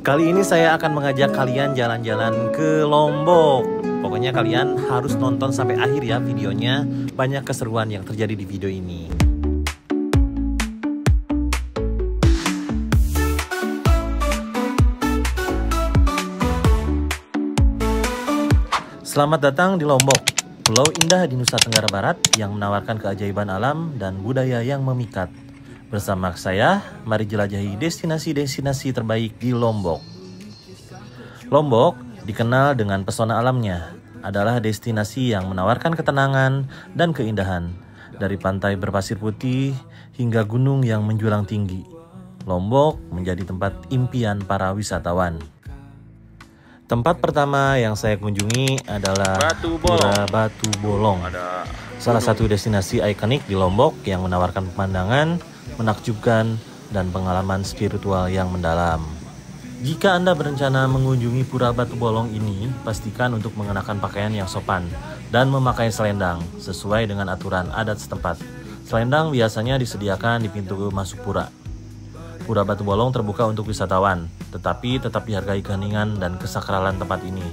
Kali ini saya akan mengajak kalian jalan-jalan ke Lombok. Pokoknya kalian harus nonton sampai akhir ya videonya. Banyak keseruan yang terjadi di video ini. Selamat datang di Lombok, pulau indah di Nusa Tenggara Barat yang menawarkan keajaiban alam dan budaya yang memikat. Bersama saya, mari jelajahi destinasi-destinasi terbaik di Lombok. Lombok dikenal dengan pesona alamnya, adalah destinasi yang menawarkan ketenangan dan keindahan. Dari pantai berpasir putih hingga gunung yang menjulang tinggi, Lombok menjadi tempat impian para wisatawan. Tempat pertama yang saya kunjungi adalah Pura Batu Bolong. Salah satu destinasi ikonik di Lombok yang menawarkan pemandangan menakjubkan dan pengalaman spiritual yang mendalam. Jika Anda berencana mengunjungi Pura Batu Bolong ini, pastikan untuk mengenakan pakaian yang sopan dan memakai selendang sesuai dengan aturan adat setempat. Selendang biasanya disediakan di pintu masuk pura. Pura Batu Bolong terbuka untuk wisatawan, tetapi tetap dihargai keheningan dan kesakralan tempat ini,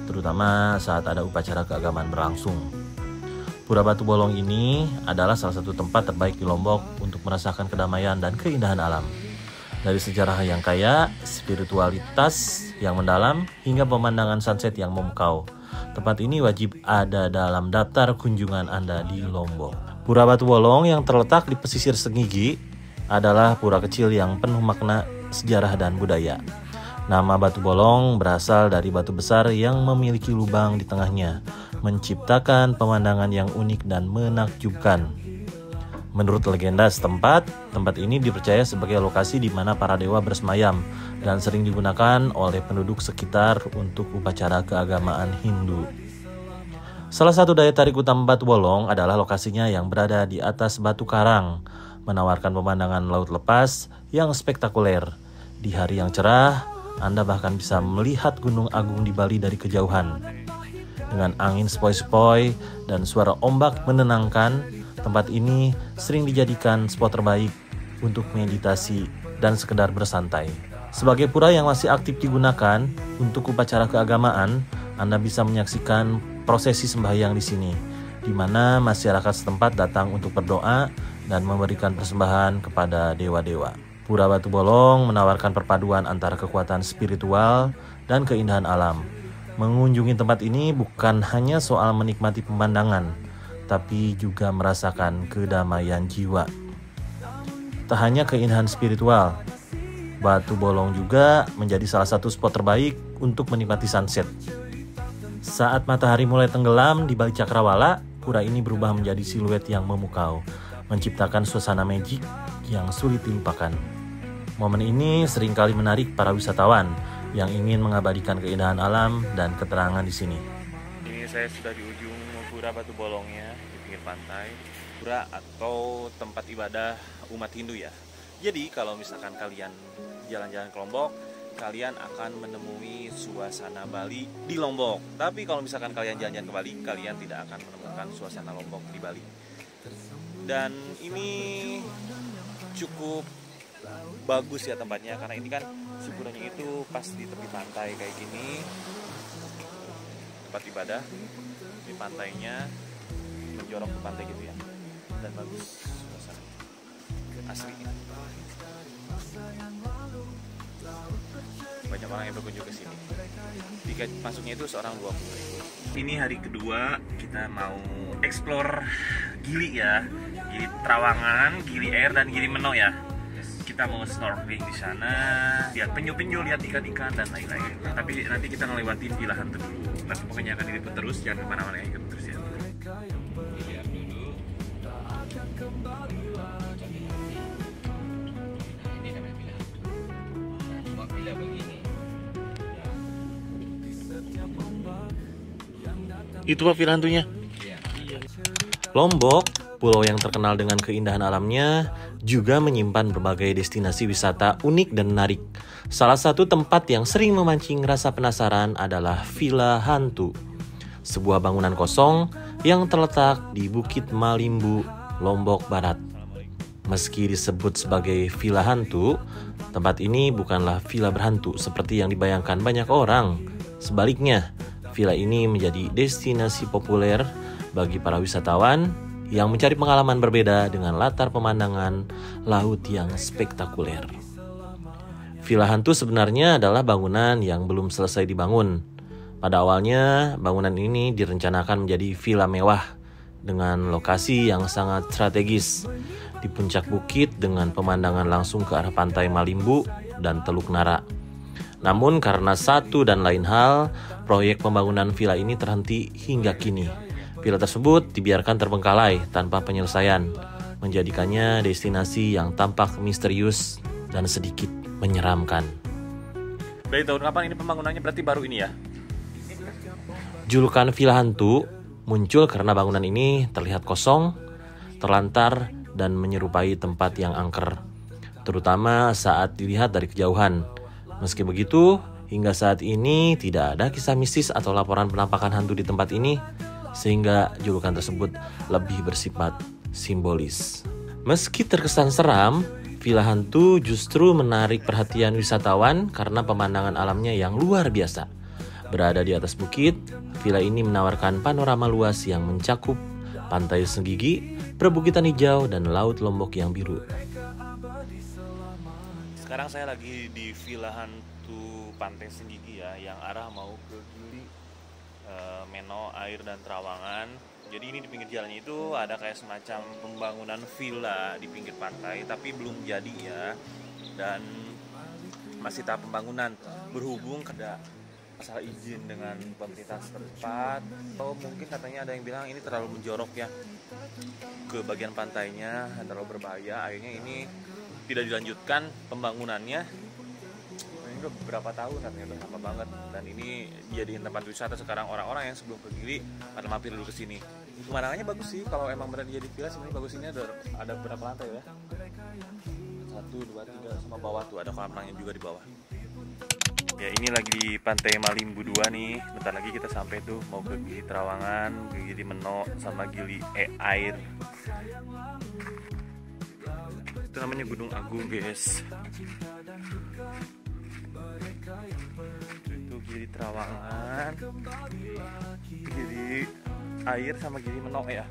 terutama saat ada upacara keagamaan berlangsung. Pura Batu Bolong ini adalah salah satu tempat terbaik di Lombok untuk merasakan kedamaian dan keindahan alam. Dari sejarah yang kaya, spiritualitas yang mendalam, hingga pemandangan sunset yang memukau. Tempat ini wajib ada dalam daftar kunjungan Anda di Lombok. Pura Batu Bolong yang terletak di pesisir Sengigi adalah pura kecil yang penuh makna sejarah dan budaya. Nama Batu Bolong berasal dari batu besar yang memiliki lubang di tengahnya, menciptakan pemandangan yang unik dan menakjubkan. Menurut legenda setempat, tempat ini dipercaya sebagai lokasi di mana para dewa bersemayam dan sering digunakan oleh penduduk sekitar untuk upacara keagamaan Hindu. Salah satu daya tarik utama Batu Bolong adalah lokasinya yang berada di atas batu karang, menawarkan pemandangan laut lepas yang spektakuler. Di hari yang cerah, Anda bahkan bisa melihat Gunung Agung di Bali dari kejauhan. Dengan angin sepoi-sepoi dan suara ombak menenangkan, tempat ini sering dijadikan spot terbaik untuk meditasi dan sekedar bersantai. Sebagai pura yang masih aktif digunakan untuk upacara keagamaan, Anda bisa menyaksikan prosesi sembahyang di sini, di mana masyarakat setempat datang untuk berdoa dan memberikan persembahan kepada dewa-dewa. Pura Batu Bolong menawarkan perpaduan antara kekuatan spiritual dan keindahan alam. Mengunjungi tempat ini bukan hanya soal menikmati pemandangan, tapi juga merasakan kedamaian jiwa. Tak hanya keindahan spiritual, Batu Bolong juga menjadi salah satu spot terbaik untuk menikmati sunset. Saat matahari mulai tenggelam di balik cakrawala, pura ini berubah menjadi siluet yang memukau, menciptakan suasana magic yang sulit dilupakan. Momen ini seringkali menarik para wisatawan yang ingin mengabadikan keindahan alam dan keterangan di sini. Ini saya sudah di ujung Pura Batu Bolongnya, di pinggir pantai. Pura atau tempat ibadah umat Hindu ya. Jadi kalau misalkan kalian jalan-jalan ke Lombok, kalian akan menemui suasana Bali di Lombok. Tapi kalau misalkan kalian jalan-jalan ke Bali, kalian tidak akan menemukan suasana Lombok di Bali. Dan ini cukup bagus ya tempatnya, karena ini kan si puranya itu pas di tepi pantai kayak gini, tempat ibadah di pantainya menjorok ke pantai gitu ya, dan bagus suasananya aslinya. Banyak orang yang berkunjung ke sini. Tiket masuknya itu seorang 20.000. Ini hari kedua kita mau explore Gili ya, Gili Trawangan, Gili Air dan Gili Meno ya. Kita mau snorkeling di sana, lihat penyu-penyu, lihat ikan-ikan dan lain-lain. Tapi nanti kita ngelewatin Villa Hantu dulu. Nanti pokoknya akan diliput terus, jangan kemana-mana ya, ikut terus ya. Lihat dulu. Ini namanya Villa Hantu. Cuma villa begini. Itu Pak Villa Hantunya? Iya. Lombok, pulau yang terkenal dengan keindahan alamnya, juga menyimpan berbagai destinasi wisata unik dan menarik. Salah satu tempat yang sering memancing rasa penasaran adalah Villa Hantu, sebuah bangunan kosong yang terletak di Bukit Malimbu, Lombok Barat. Meski disebut sebagai villa hantu, tempat ini bukanlah villa berhantu seperti yang dibayangkan banyak orang. Sebaliknya, villa ini menjadi destinasi populer bagi para wisatawan yang mencari pengalaman berbeda dengan latar pemandangan laut yang spektakuler. Villa hantu sebenarnya adalah bangunan yang belum selesai dibangun. Pada awalnya, bangunan ini direncanakan menjadi villa mewah dengan lokasi yang sangat strategis di puncak bukit dengan pemandangan langsung ke arah pantai Malimbu dan Teluk Nara. Namun karena satu dan lain hal, proyek pembangunan villa ini terhenti hingga kini. Villa tersebut dibiarkan terbengkalai tanpa penyelesaian, menjadikannya destinasi yang tampak misterius dan sedikit menyeramkan. Dari tahun kapan ini pembangunannya? Berarti baru ini ya? Julukan villa hantu muncul karena bangunan ini terlihat kosong, terlantar, dan menyerupai tempat yang angker, terutama saat dilihat dari kejauhan. Meski begitu, hingga saat ini tidak ada kisah mistis atau laporan penampakan hantu di tempat ini, sehingga julukan tersebut lebih bersifat simbolis. Meski terkesan seram, villa hantu justru menarik perhatian wisatawan karena pemandangan alamnya yang luar biasa. Berada di atas bukit, villa ini menawarkan panorama luas yang mencakup pantai Senggigi, perbukitan hijau, dan laut Lombok yang biru. Sekarang saya lagi di villa hantu Pantai Senggigi ya, yang arah mau ke Gili, Meno, Air, dan Trawangan. Jadi ini di pinggir jalannya itu ada kayak semacam pembangunan villa di pinggir pantai, tapi belum jadi ya, dan masih tahap pembangunan. Berhubung ada masalah izin dengan pemerintah setempat, atau mungkin katanya ada yang bilang ini terlalu menjorok ya ke bagian pantainya, terlalu berbahaya, akhirnya ini tidak dilanjutkan pembangunannya. Ini udah beberapa tahun, katanya udah lama banget, dan ini dijadiin tempat wisata sekarang. Orang-orang yang sebelum ke Gili pada mampir dulu ke sini. Pemandangannya bagus sih, kalau emang benar jadi villa sebenarnya bagus. Ini ada berapa lantai ya? 1, 2, 3, sama bawah tuh ada kolam renangnya juga di bawah. Ya, ini lagi di Pantai Malimbu 2 nih. Bentar lagi kita sampai tuh, mau ke Gili Trawangan, ke Gili Meno, sama Gili Air. Itu namanya Gunung Agung, guys. Itu Gili Trawangan, Gili Air, sama Gili Meno ya.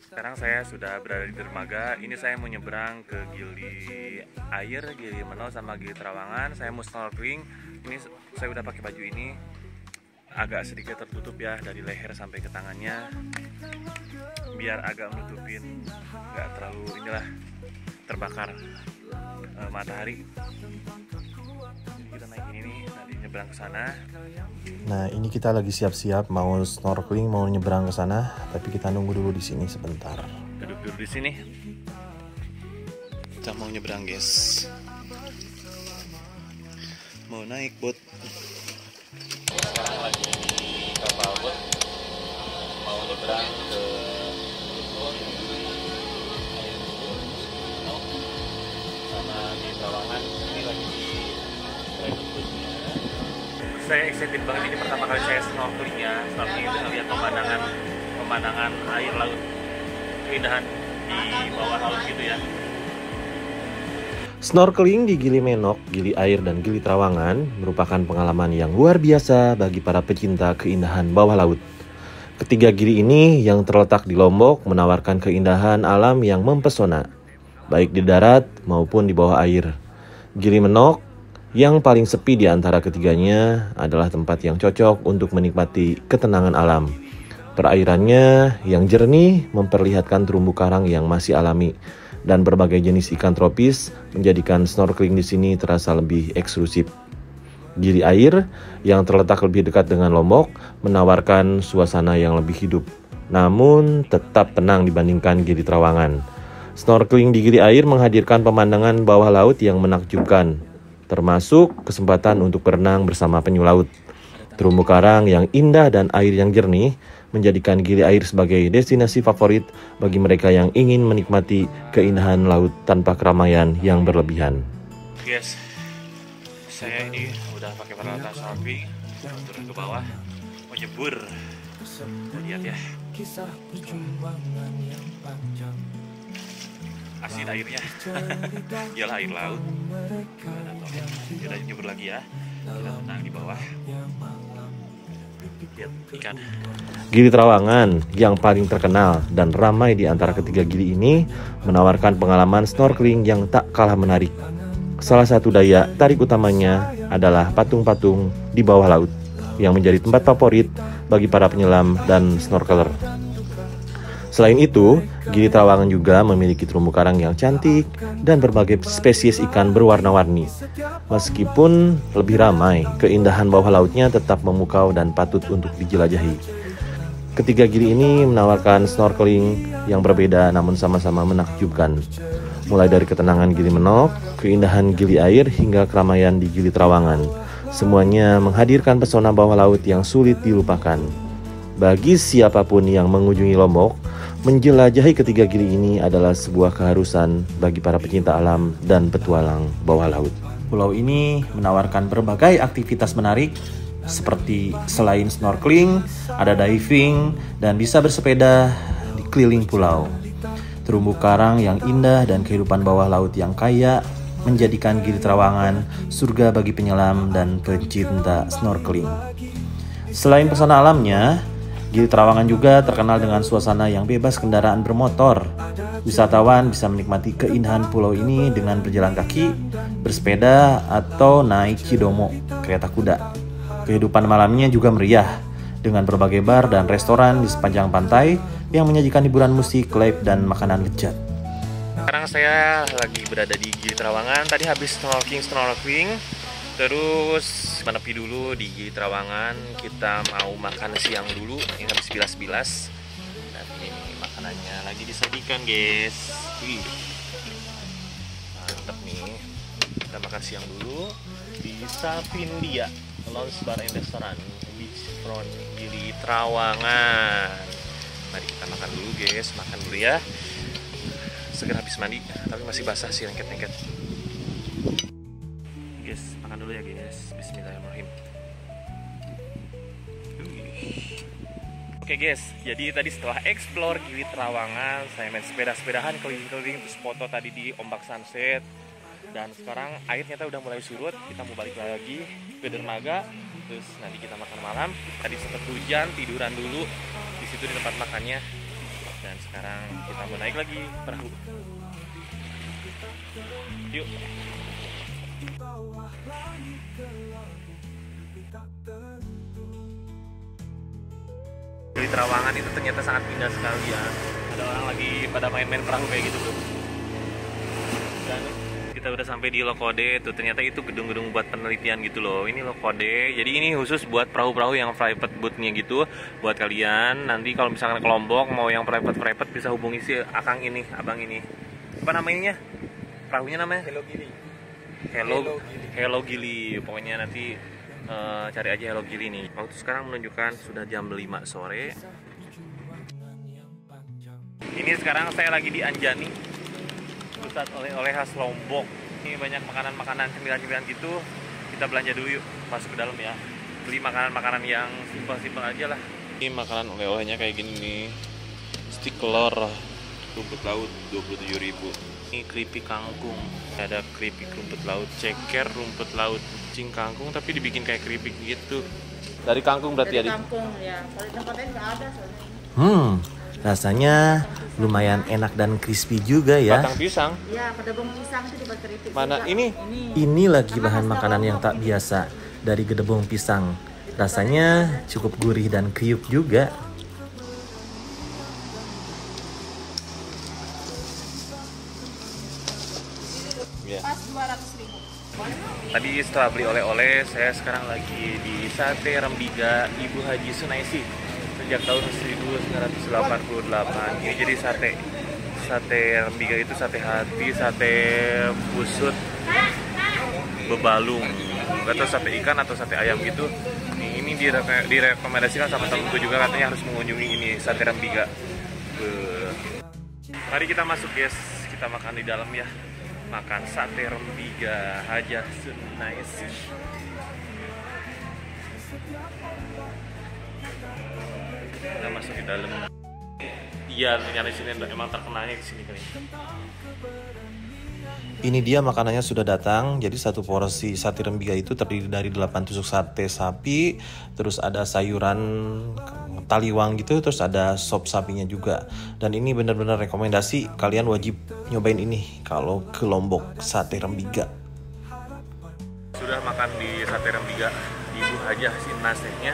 Sekarang saya sudah berada di dermaga. Ini saya mau nyebrang ke Gili Air, Gili Meno, sama Gili Trawangan. Saya mau snorkeling. Ini saya udah pakai baju ini, agak sedikit tertutup ya dari leher sampai ke tangannya, biar agak menutupin, nggak terlalu inilah terbakar matahari. Jadi kita naik ini nih, nanti nyebrang ke sana. Nah, ini kita lagi siap-siap mau snorkeling, mau nyebrang ke sana, tapi kita nunggu dulu di sini sebentar. Duduk dulu di sini. Kita mau nyebrang, guys. Mau naik boat. Sekarang lagi di kapal boat, mau nyebrang ke sama di Trawangan. Ini lagi di boatnya. Saya excited banget, ini pertama kali saya snorkeling ya. Snorkeling itu ngeliat pemandangan air laut, keindahan di bawah laut gitu ya. Snorkeling di Gili Menok, Gili Air, dan Gili Trawangan merupakan pengalaman yang luar biasa bagi para pecinta keindahan bawah laut. Ketiga gili ini yang terletak di Lombok menawarkan keindahan alam yang mempesona, baik di darat maupun di bawah air. Gili Menok yang paling sepi di antara ketiganya adalah tempat yang cocok untuk menikmati ketenangan alam. Perairannya yang jernih memperlihatkan terumbu karang yang masih alami, dan berbagai jenis ikan tropis menjadikan snorkeling di sini terasa lebih eksklusif. Gili Air yang terletak lebih dekat dengan Lombok menawarkan suasana yang lebih hidup, namun tetap tenang dibandingkan Gili Trawangan. Snorkeling di Gili Air menghadirkan pemandangan bawah laut yang menakjubkan, termasuk kesempatan untuk berenang bersama penyu laut. Terumbu karang yang indah dan air yang jernih menjadikan Gili Air sebagai destinasi favorit bagi mereka yang ingin menikmati keindahan laut tanpa keramaian yang berlebihan. Guys, saya ini udah pakai peralatan snorkeling, turun ke bawah mau nyebur. Lihat ya, asin airnya. Iyalah air laut. Kita nyebur lagi ya, kita tenang di bawah. Lihat ikan. Gili Trawangan yang paling terkenal dan ramai di antara ketiga gili ini menawarkan pengalaman snorkeling yang tak kalah menarik. Salah satu daya tarik utamanya adalah patung-patung di bawah laut yang menjadi tempat favorit bagi para penyelam dan snorkeler. Selain itu, Gili Trawangan juga memiliki terumbu karang yang cantik dan berbagai spesies ikan berwarna-warni. Meskipun lebih ramai, keindahan bawah lautnya tetap memukau dan patut untuk dijelajahi. Ketiga gili ini menawarkan snorkeling yang berbeda namun sama-sama menakjubkan. Mulai dari ketenangan Gili Menok, keindahan gili air hingga keramaian di Gili Trawangan. Semuanya menghadirkan pesona bawah laut yang sulit dilupakan. Bagi siapapun yang mengunjungi Lombok, menjelajahi ketiga gili ini adalah sebuah keharusan bagi para pecinta alam dan petualang bawah laut. Pulau ini menawarkan berbagai aktivitas menarik seperti selain snorkeling, ada diving, dan bisa bersepeda di keliling pulau. Terumbu karang yang indah dan kehidupan bawah laut yang kaya menjadikan Gili Trawangan surga bagi penyelam dan pecinta snorkeling. Selain pesona alamnya, Gili Trawangan juga terkenal dengan suasana yang bebas kendaraan bermotor. Wisatawan bisa menikmati keindahan pulau ini dengan berjalan kaki, bersepeda, atau naik Cidomo, kereta kuda. Kehidupan malamnya juga meriah, dengan berbagai bar dan restoran di sepanjang pantai yang menyajikan hiburan musik, live, dan makanan lezat. Sekarang saya lagi berada di Gili Trawangan. Tadi habis snorkeling, terus menepi dulu di Gili Trawangan. Kita mau makan siang dulu. Ini habis bilas-bilas. Dan ini makanannya lagi disajikan, guys. Wih, mantep nih. Kita makan siang dulu di Savindia Lounge Bar and Restaurant Beachfront Gili Trawangan. Mari kita makan dulu, guys. Makan dulu ya. Segera habis mandi, tapi masih basah sih lengket-lengket. Guys, makan dulu ya guys. Bismillahirrahmanirrahim. Oke guys, jadi tadi setelah explore Gili Trawangan, saya main sepeda-sepedahan keliling-keliling, terus foto tadi di ombak sunset. Dan sekarang air ternyata udah mulai surut, kita mau balik lagi ke dermaga. Terus nanti kita makan malam. Tadi sempat hujan, tiduran dulu di situ di tempat makannya. Dan sekarang kita mau naik lagi perahu. Yuk. Gili Trawangan itu ternyata sangat indah sekali ya. Ada orang lagi pada main-main perahu kayak gitu tuh. Dan kita udah sampai di Lokode tuh, ternyata itu gedung-gedung buat penelitian gitu loh. Ini Lokode, jadi ini khusus buat perahu-perahu yang private boatnya gitu. Buat kalian nanti kalau misalkan ke Lombok mau yang private bisa hubungi si abang ini. Apa namanya? Perahunya namanya? Hello Gili. Pokoknya nanti cari aja Hello Gili nih. Waktu sekarang menunjukkan sudah jam 5 sore. Ini sekarang saya lagi di Anjani, pusat oleh-oleh khas Lombok. Ini banyak makanan-makanan cemilan-cemilan gitu. Kita belanja dulu yuk, masuk ke dalam ya. Beli makanan-makanan yang simpel-simpel aja lah. Ini makanan oleh-olehnya kayak gini nih. Stik telur, rumput laut 27.000. Ini keripik kangkung. Ada keripik rumput laut, ceker rumput laut, cing kangkung tapi dibikin kayak keripik gitu. Dari kangkung berarti ya? Dari kangkung ya. Kalau di tempat lain nggak ada soalnya. Rasanya lumayan enak dan crispy juga ya. Batang pisang? Iya, gedebong pisang itu dibuat keripik. Mana juga. Ini lagi bahan makanan yang tak biasa dari gedebong pisang. Rasanya cukup gurih dan kriuk juga. Pas 200.000. Tadi setelah beli oleh-oleh, saya sekarang lagi di Sate Rembiga Ibu Haji Sunaisi. Sejak tahun 1988. Ini jadi sate Rembiga itu sate hati, sate busut, bebalung, atau sate ikan atau sate ayam gitu. Ini direkomendasikan sama temanku juga, katanya harus mengunjungi ini Sate Rembiga. Mari kita masuk guys, kita makan di dalam ya. Makan Sate Rembiga Haji Sunaisi. Kita masuk ke dalam. Iya, ternyata di sini emang terkenalnya di sini kali. Ini dia makanannya sudah datang. Jadi satu porsi sate rembige itu terdiri dari 8 tusuk sate sapi, terus ada sayuran taliwang gitu, terus ada sop sapinya juga. Dan ini benar-benar rekomendasi, kalian wajib nyobain ini kalau ke Lombok, sate rembige. Sudah makan di sate rembige, Ibu aja sih nasinya.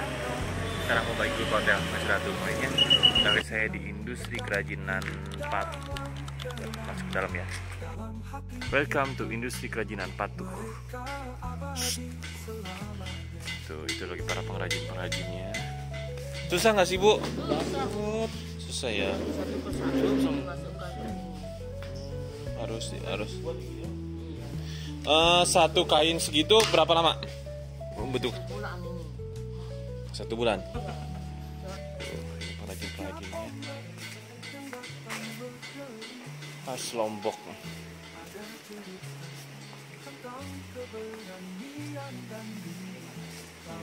Sekarang mau balik dulu ke hotel, masih ratu mainnya. Tapi saya di industri kerajinan Patuh. Masuk ke dalam ya. Welcome to industri kerajinan Patuh. Tuh, itu lagi para pengrajin-pengrajinnya. Susah nggak sih, Bu? Susah ya. Harus. Satu kain segitu berapa lama? Bentuk 1 bulan. Ini pengrajin-pengrajinnya. Khas Lombok.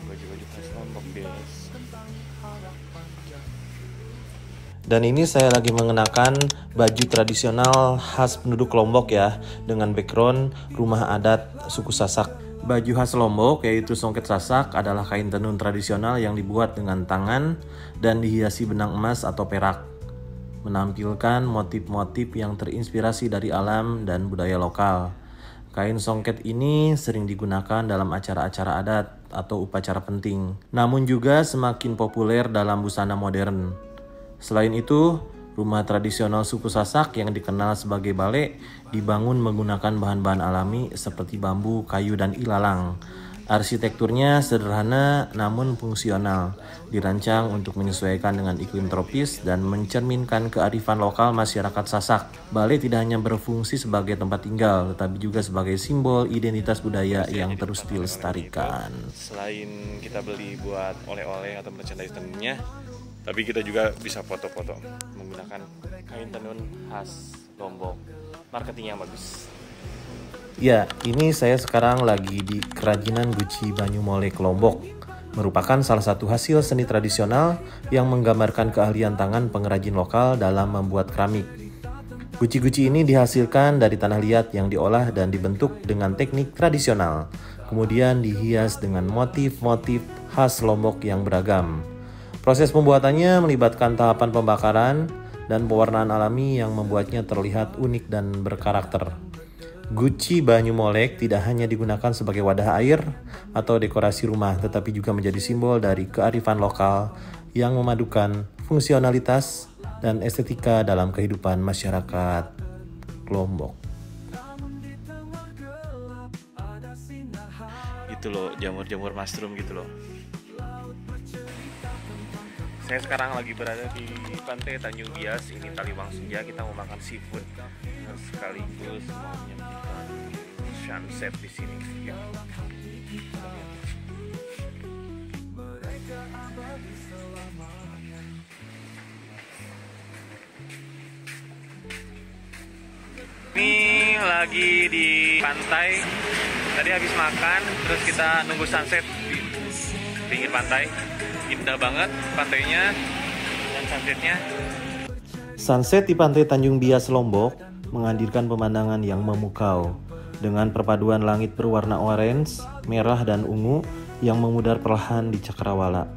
Baju-baju khas Lombok, guys. Dan ini saya lagi mengenakan baju tradisional khas penduduk Lombok ya, dengan background rumah adat suku Sasak. Baju khas Lombok yaitu songket Sasak adalah kain tenun tradisional yang dibuat dengan tangan dan dihiasi benang emas atau perak, menampilkan motif-motif yang terinspirasi dari alam dan budaya lokal. Kain songket ini sering digunakan dalam acara-acara adat atau upacara penting, namun juga semakin populer dalam busana modern. Selain itu, rumah tradisional suku Sasak yang dikenal sebagai balek dibangun menggunakan bahan-bahan alami seperti bambu, kayu, dan ilalang. Arsitekturnya sederhana namun fungsional, dirancang untuk menyesuaikan dengan iklim tropis dan mencerminkan kearifan lokal masyarakat Sasak. Balai tidak hanya berfungsi sebagai tempat tinggal, tetapi juga sebagai simbol identitas budaya yang terus dilestarikan. Selain kita beli buat oleh-oleh atau merchandise tenunnya, tapi kita juga bisa foto-foto menggunakan kain tenun khas Lombok. Marketing yang bagus. Ya, ini saya sekarang lagi di Kerajinan Guci Banyumolek Lombok. Merupakan salah satu hasil seni tradisional yang menggambarkan keahlian tangan pengrajin lokal dalam membuat keramik. Guci-guci ini dihasilkan dari tanah liat yang diolah dan dibentuk dengan teknik tradisional. Kemudian dihias dengan motif-motif khas Lombok yang beragam. Proses pembuatannya melibatkan tahapan pembakaran dan pewarnaan alami yang membuatnya terlihat unik dan berkarakter. Guci Banyumolek tidak hanya digunakan sebagai wadah air atau dekorasi rumah, tetapi juga menjadi simbol dari kearifan lokal yang memadukan fungsionalitas dan estetika dalam kehidupan masyarakat Lombok. Gitu loh, jamur-jamur mushroom gitu loh. Saya sekarang lagi berada di pantai Tanjung Bias, ini Taliwang Senja. Kita mau makan seafood sekaligus mau menyaksikan sunset di sini. Ya. Ini lagi di pantai. Tadi habis makan, terus kita nunggu sunset di pinggir pantai. Indah banget pantainya dan sunsetnya. Sunset di pantai Tanjung Bias Lombok menghadirkan pemandangan yang memukau dengan perpaduan langit berwarna orange, merah, dan ungu yang memudar perlahan di cakrawala.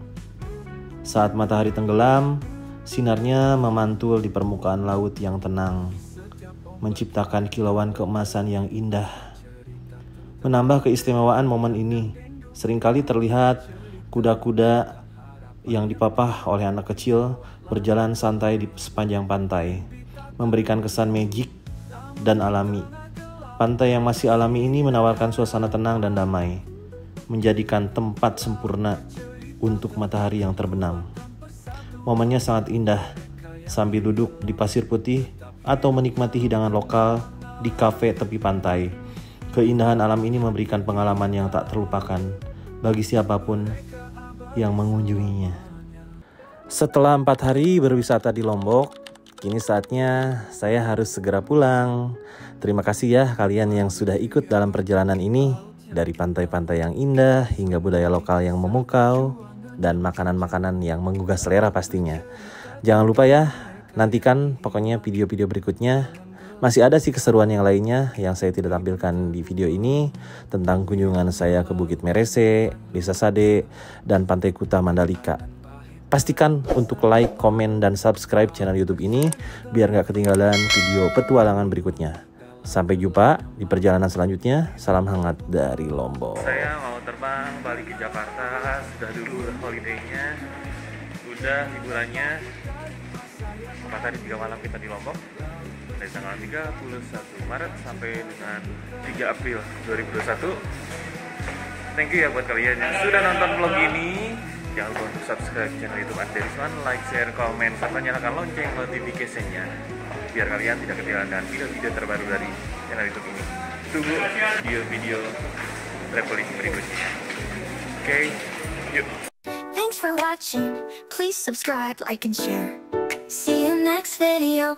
Saat matahari tenggelam, sinarnya memantul di permukaan laut yang tenang, menciptakan kilauan keemasan yang indah. Menambah keistimewaan momen ini, seringkali terlihat kuda-kuda yang dipapah oleh anak kecil berjalan santai di sepanjang pantai, memberikan kesan magik dan alami. Pantai yang masih alami ini menawarkan suasana tenang dan damai, menjadikan tempat sempurna untuk matahari yang terbenam. Momennya sangat indah, sambil duduk di pasir putih atau menikmati hidangan lokal di kafe tepi pantai. Keindahan alam ini memberikan pengalaman yang tak terlupakan bagi siapapun yang mengunjunginya. Setelah 4 hari berwisata di Lombok, kini saatnya saya harus segera pulang. Terima kasih ya kalian yang sudah ikut dalam perjalanan ini. dari pantai-pantai yang indah hingga budaya lokal yang memukau dan makanan-makanan yang menggugah selera pastinya. Jangan lupa ya, nantikan pokoknya video-video berikutnya. Masih ada sih keseruan yang lainnya yang saya tidak tampilkan di video ini tentang kunjungan saya ke Bukit Merese, Desa Sade, dan Pantai Kuta Mandalika. Pastikan untuk like, komen, dan subscribe channel YouTube ini biar nggak ketinggalan video petualangan berikutnya. Sampai jumpa di perjalanan selanjutnya. Salam hangat dari Lombok. Saya mau terbang balik ke Jakarta. Sudah dulu holiday-nya, udah liburannya. 4 hari 3 malam kita di Lombok dari tanggal 31 Maret sampai dengan 3 April 2021. Thank you ya buat kalian yang sudah nonton vlog ini. Jangan lupa untuk subscribe channel YouTube Andarisman, like, share, komen, serta nyalakan lonceng notification-nya biar kalian tidak ketinggalan video-video terbaru dari channel YouTube ini. Tunggu video-video traveling berikutnya. Oke, yuk. Thanks for watching. Please subscribe, like, and share. See you next video.